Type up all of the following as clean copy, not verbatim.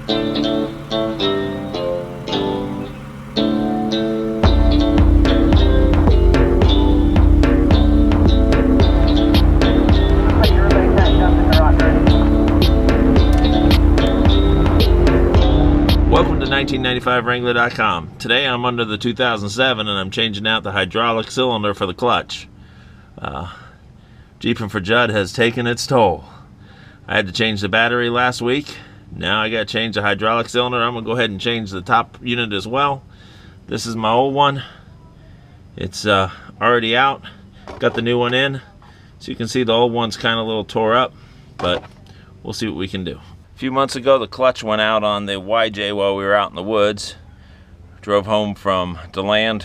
Welcome to 1995Wrangler.com. Today I'm under the 2007 and I'm changing out the hydraulic cylinder for the clutch. Jeepin' for Judd has taken its toll. I had to change the battery last week. Now I got to change the hydraulic cylinder. I'm going to go ahead and change the top unit as well. This is my old one. It's already out. Got the new one in. So you can see the old one's kind of a little tore up, but we'll see what we can do. A few months ago, the clutch went out on the YJ while we were out in the woods. Drove home from DeLand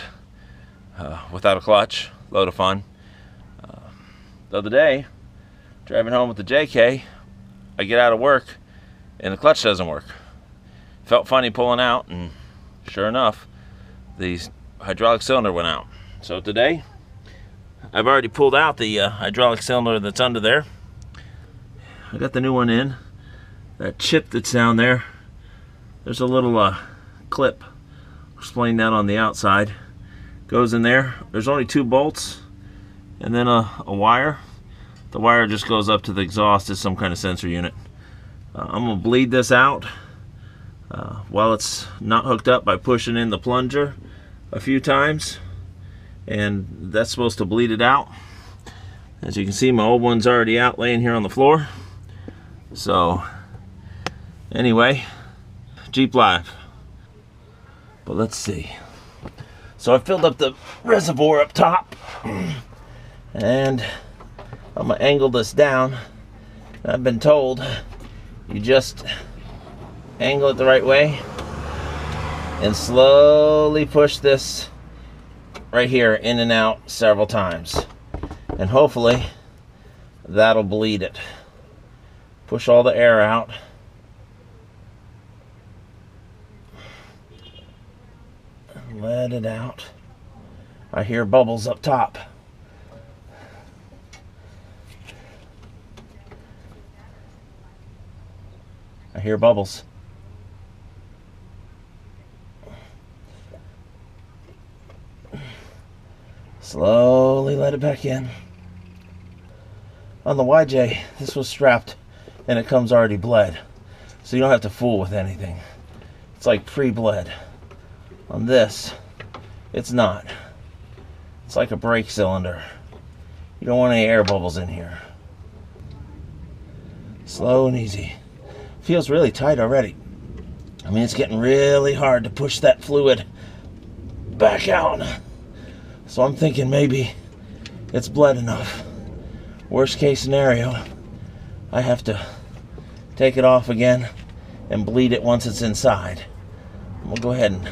without a clutch. Load of fun. The other day, driving home with the JK, I get out of work and the clutch doesn't work. Felt funny pulling out, and sure enough, the hydraulic cylinder went out. So today, I've already pulled out the hydraulic cylinder that's under there. I got the new one in. That chip that's down there, there's a little clip. I'll explain that on the outside. Goes in there. There's only 2 bolts and then a wire. The wire just goes up to the exhaust. It's some kind of sensor unit. I'm going to bleed this out while it's not hooked up by pushing in the plunger a few times, and that's supposed to bleed it out. As you can see, my old one's already out laying here on the floor. So anyway, Jeep Live. But let's see. So I filled up the reservoir up top, and I'm gonna angle this down. I've been told you just angle it the right way and slowly push this right here in and out several times, and hopefully that'll bleed it. Push all the air out. Let it out. I hear bubbles up top. I hear bubbles. Slowly let it back in. On the YJ, this was strapped and it comes already bled, so you don't have to fool with anything. It's like pre-bled. On this, it's not. It's like a brake cylinder. You don't want any air bubbles in here. Slow and easy. Feels really tight already. I mean, it's getting really hard to push that fluid back out. So I'm thinking maybe it's bled enough. Worst case scenario, I have to take it off again and bleed it once it's inside. We'll go ahead and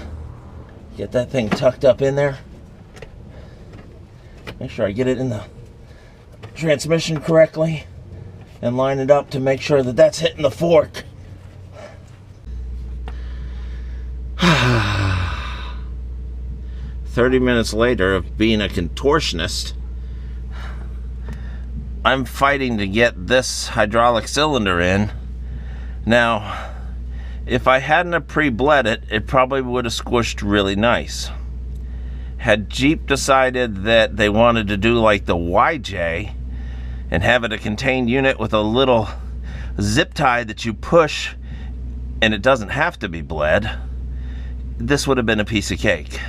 get that thing tucked up in there. Make sure I get it in the transmission correctly and line it up to make sure that that's hitting the fork. 30 minutes later of being a contortionist, I'm fighting to get this hydraulic cylinder in. Now, if I hadn't have pre-bled it, it probably would have squished really nice. Had Jeep decided that they wanted to do like the YJ and have it a contained unit with a little zip tie that you push and it doesn't have to be bled, this would have been a piece of cake.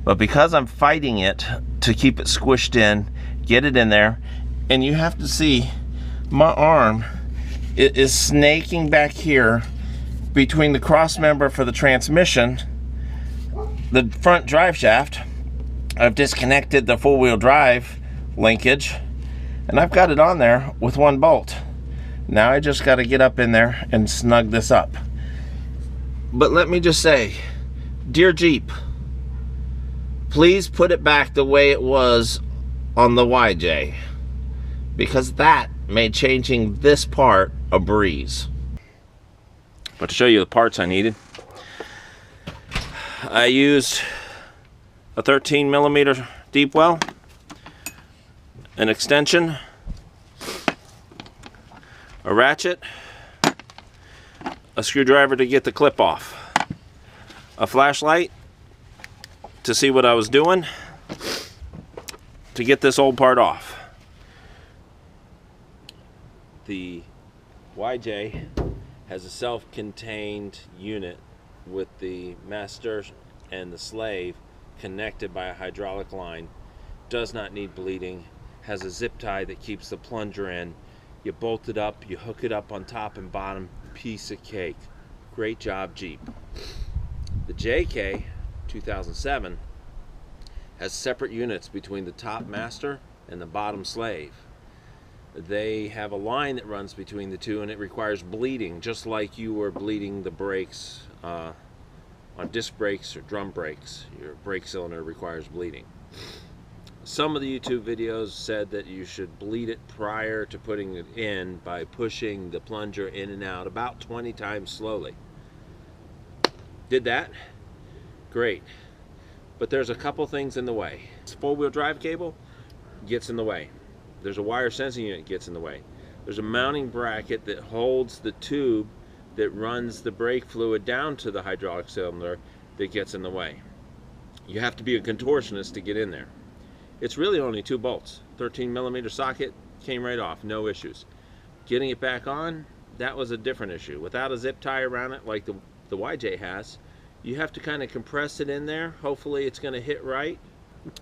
But because I'm fighting it to keep it squished in, get it in there, and you have to see my arm is snaking back here between the cross member for the transmission, the front drive shaft. I've disconnected the four-wheel drive linkage, and I've got it on there with one bolt. Now I just got to get up in there and snug this up. But let me just say, dear Jeep, please put it back the way it was on the YJ, because that made changing this part a breeze. But to show you the parts I needed, I used a 13mm deep well, an extension, a ratchet, a screwdriver to get the clip off, a flashlight to see what I was doing to get this old part off. The YJ has a self-contained unit with the master and the slave connected by a hydraulic line. Does not need bleeding. Has a zip tie that keeps the plunger in. You bolt it up, you hook it up on top and bottom, piece of cake. Great job, Jeep. The JK 2007 has separate units between the top master and the bottom slave. They have a line that runs between the two, and it requires bleeding, just like you were bleeding the brakes on disc brakes or drum brakes. Your brake cylinder requires bleeding. Some of the YouTube videos said that you should bleed it prior to putting it in by pushing the plunger in and out about 20 times slowly. Did that? Great. But there's a couple things in the way. This four-wheel drive cable gets in the way. There's a wire sensing unit gets in the way. There's a mounting bracket that holds the tube that runs the brake fluid down to the hydraulic cylinder that gets in the way. You have to be a contortionist to get in there. It's really only 2 bolts. 13mm socket, came right off, no issues. Getting it back on, that was a different issue. Without a zip tie around it like the YJ has, you have to kind of compress it in there. Hopefully it's going to hit right.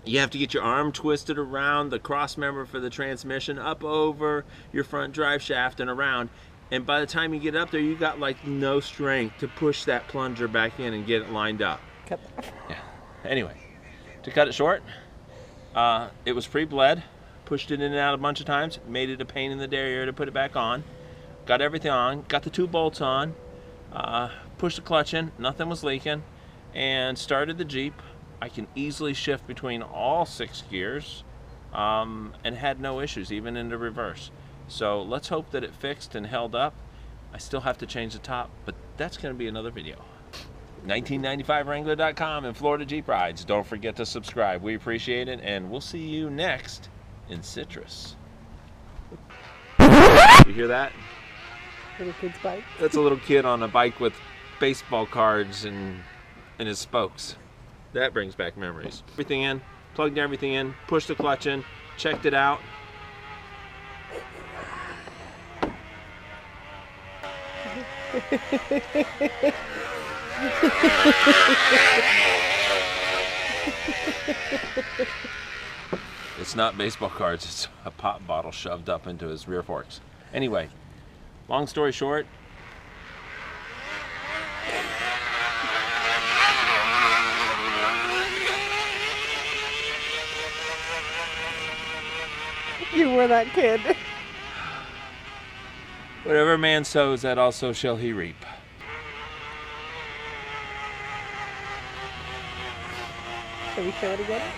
You have to get your arm twisted around the cross member for the transmission, up over your front drive shaft and around. And by the time you get up there, you got like no strength to push that plunger back in and get it lined up. Yeah. Anyway, to cut it short, it was pre-bled. Pushed it in and out a bunch of times. Made it a pain in the derriere to put it back on. Got everything on. Got the 2 bolts on. Pushed the clutch in. Nothing was leaking. And started the Jeep. I can easily shift between all 6 gears and had no issues, even in the reverse. So let's hope that it fixed and held up. I still have to change the top, but that's going to be another video. 1995Wrangler.com and Florida Jeep Rides. Don't forget to subscribe. We appreciate it, and we'll see you next in Citrus. You hear that? Little kid's bike. That's a little kid on a bike with baseball cards and his spokes. That brings back memories. Everything in, plugged everything in, pushed the clutch in, checked it out. It's not baseball cards, it's a pop bottle shoved up into his rear forks. Anyway, long story short, You were that kid. whatever man sows, that also shall he reap. Shall we show it again?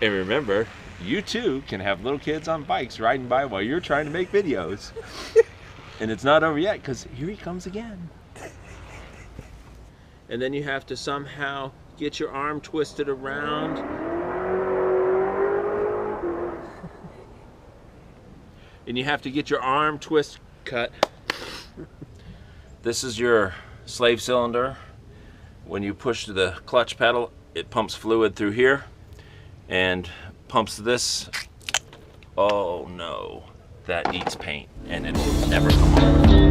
And remember, you too can have little kids on bikes riding by while you're trying to make videos. And it's not over yet, because here he comes again. And then you have to somehow get your arm twisted around. And you have to get your arm cut. This is your slave cylinder. When you push the clutch pedal, it pumps fluid through here and pumps this. Oh no, that eats paint and it'll never come off.